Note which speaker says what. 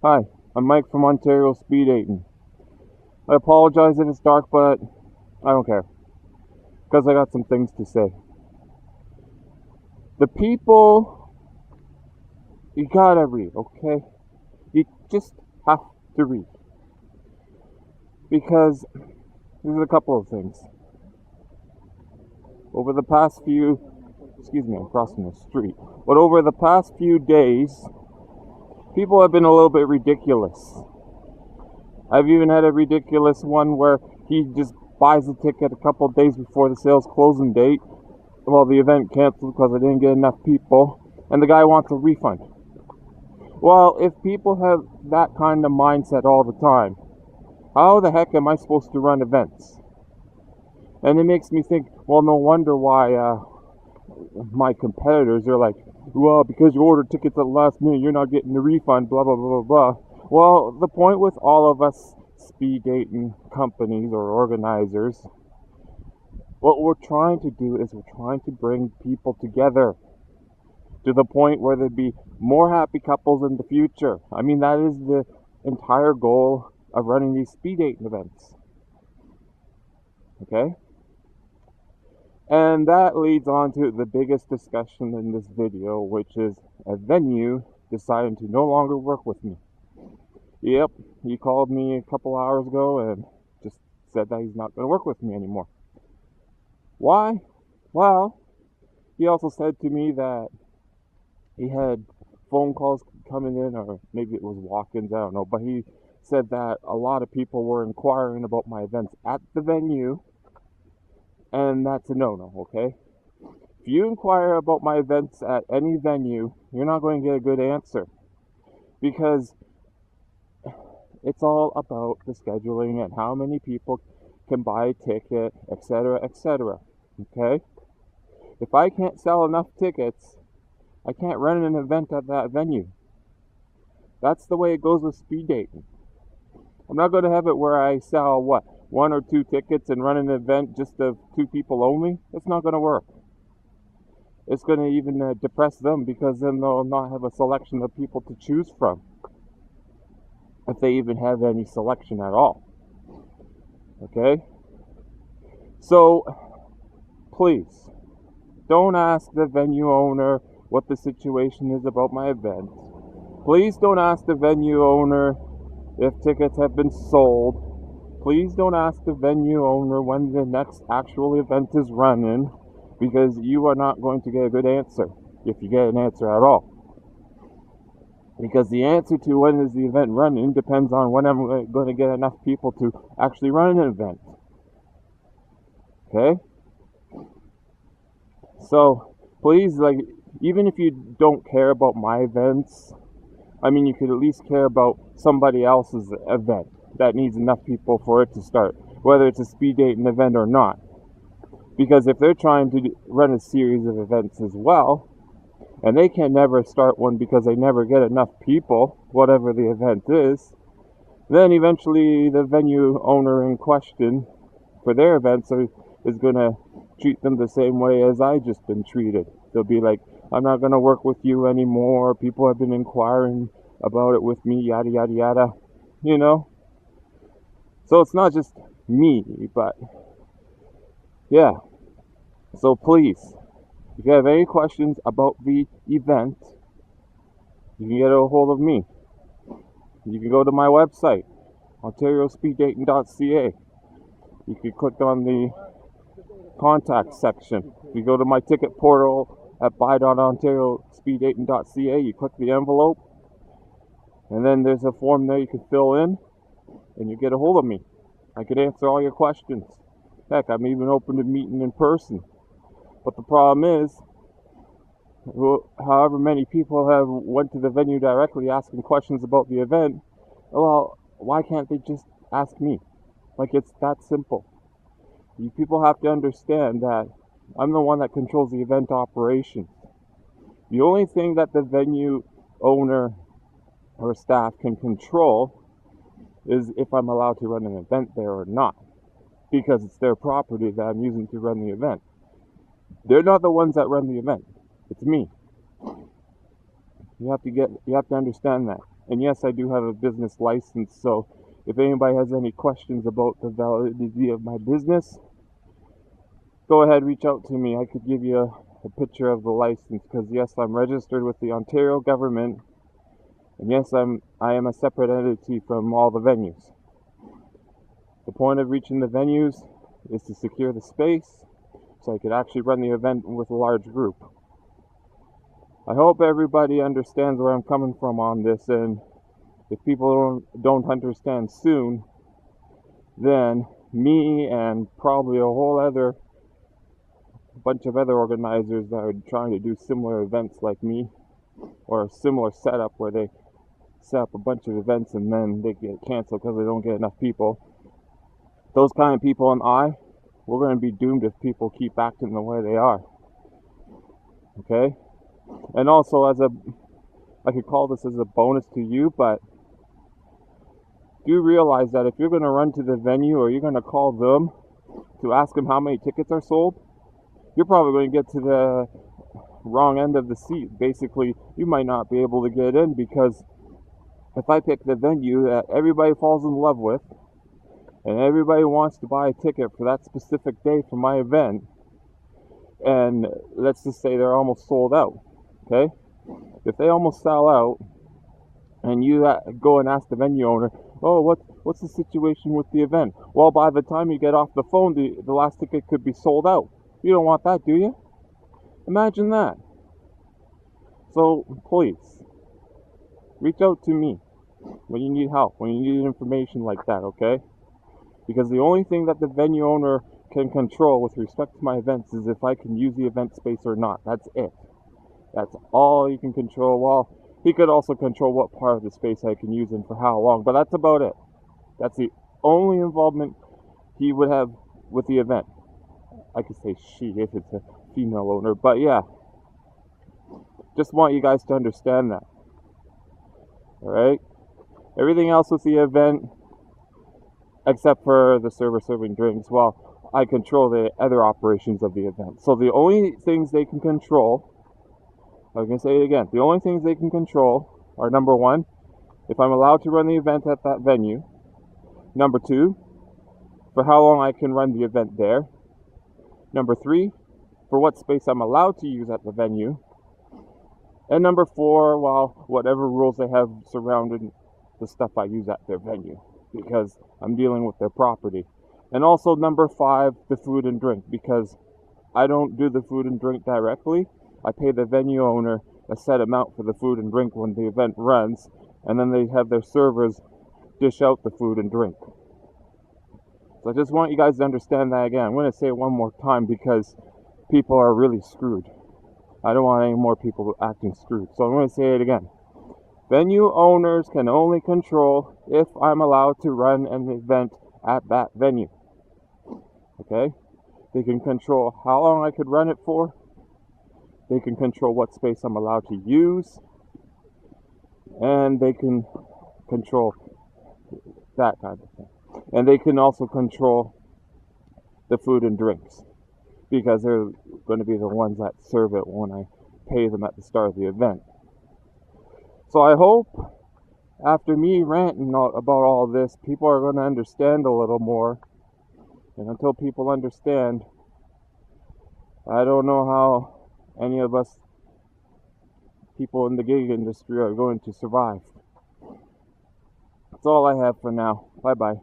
Speaker 1: Hi, I'm Mike from Ontario Speed Dating. I apologize if it's dark, but I don't care, because I got some things to say. The people, you gotta read, okay? You just have to read. Because there's a couple of things. Over the past few, I'm crossing the street, but over the past few days, people have been a little bit ridiculous. I've even had a ridiculous one where he just buys a ticket a couple of days before the sales closing date. Well, the event canceled because I didn't get enough people, and the guy wants a refund. Well, if people have that kind of mindset all the time, how the heck am I supposed to run events? And it makes me think, well, no wonder why my competitors are like, well, because you ordered tickets at the last minute, you're not getting the refund, blah, blah, blah, blah, blah. Well, the point with all of us speed dating companies or organizers, what we're trying to do is we're trying to bring people together to the point where there'd be more happy couples in the future. I mean, that is the entire goal of running these speed dating events. Okay? And that leads on to the biggest discussion in this video, which is a venue deciding to no longer work with me. Yep, he called me a couple hours ago and just said that he's not going to work with me anymore. Why? Well, he also said to me that he had phone calls coming in, or maybe it was walk-ins, I don't know, but he said that a lot of people were inquiring about my events at the venue, and that's a no-no, okay? If you inquire about my events at any venue, you're not going to get a good answer, because it's all about the scheduling and how many people can buy a ticket, etc., etc., okay? If I can't sell enough tickets, I can't run an event at that venue. That's the way it goes with speed dating. I'm not going to have it where I sell, one or two tickets and run an event just of two people only. It's not going to work. It's going to even depress them, because then they'll not have a selection of people to choose from, if they even have any selection at all. Okay? So, please, don't ask the venue owner what the situation is about my event. Please don't ask the venue owner if tickets have been sold. Please don't ask the venue owner when the next actual event is running, because you are not going to get a good answer, if you get an answer at all. Because the answer to when is the event running depends on when I'm going to get enough people to actually run an event. Okay? So, please, even if you don't care about my events, I mean, you could at least care about somebody else's event that needs enough people for it to start, whether it's a speed dating event or not. Because if they're trying to run a series of events as well, and they can never start one because they never get enough people, whatever the event is, then eventually the venue owner in question for their events is going to treat them the same way as I just been treated. They'll be like, I'm not going to work with you anymore. People have been inquiring about it with me, yada, yada, yada. You know? So it's not just me, but yeah. So please, if you have any questions about the event, you can get a hold of me. You can go to my website, ontariospeeddating.ca. You can click on the contact section. You go to my ticket portal at buy.ontariospeeddating.ca. You click the envelope, and then there's a form there you can fill in, and you get a hold of me. I could answer all your questions. Heck, I'm even open to meeting in person. But the problem is, however many people have went to the venue directly asking questions about the event, well, why can't they just ask me? It's that simple. You people have to understand that I'm the one that controls the event operation. The only thing that the venue owner or staff can control is if I'm allowed to run an event there or not, because it's their property that I'm using to run the event. They're not the ones that run the event. It's me. You have to understand that. And yes, I do have a business license, so if anybody has any questions about the validity of my business, go ahead, reach out to me. I could give you a picture of the license, because yes, I'm registered with the Ontario government, and yes, I am a separate entity from all the venues. The point of reaching the venues is to secure the space so I could actually run the event with a large group. I hope everybody understands where I'm coming from on this, and if people don't understand soon, then me and probably a whole other bunch of other organizers that are trying to do similar events like me, or a similar setup where they set up a bunch of events and then they get canceled because they don't get enough people. Those kind of people and we're going to be doomed if people keep acting the way they are. Okay? And also, I could call this as a bonus to you, but do realize that if you're going to run to the venue or you're going to call them to ask them how many tickets are sold, you're probably going to get to the wrong end of the seat. Basically, you might not be able to get in, because if I pick the venue that everybody falls in love with and everybody wants to buy a ticket for that specific day for my event, and let's just say they're almost sold out, okay? If they almost sell out and you go and ask the venue owner, oh, what's the situation with the event? Well, by the time you get off the phone, the last ticket could be sold out. You don't want that, do you? Imagine that. So please, reach out to me when you need help, when you need information like that, okay? Because the only thing that the venue owner can control with respect to my events is if I can use the event space or not. That's it. That's all he can control. Well, he could also control what part of the space I can use and for how long, but that's about it. That's the only involvement he would have with the event. I could say she if it's a female owner, but yeah. Just want you guys to understand that. Alright? Everything else with the event, except for the server serving drinks, well, I control the other operations of the event. So the only things they can control, I'm going to say it again, the only things they can control are, number one, if I'm allowed to run the event at that venue. Number two, for how long I can run the event there. Number three, for what space I'm allowed to use at the venue. And number four, well, whatever rules they have surrounding the stuff I use at their venue, because I'm dealing with their property. And also number five, the food and drink, because I don't do the food and drink directly. I pay the venue owner a set amount for the food and drink when the event runs, and then they have their servers dish out the food and drink. So I just want you guys to understand that again. I'm going to say it one more time because people are really screwed. I don't want any more people acting screwed. So I'm going to say it again. Venue owners can only control if I'm allowed to run an event at that venue. Okay? They can control how long I could run it for. They can control what space I'm allowed to use. And they can control that kind of thing. And they can also control the food and drinks, because they're going to be the ones that serve it when I pay them at the start of the event. So I hope after me ranting about all this, people are going to understand a little more. And until people understand, I don't know how any of us people in the gig industry are going to survive. That's all I have for now. Bye-bye.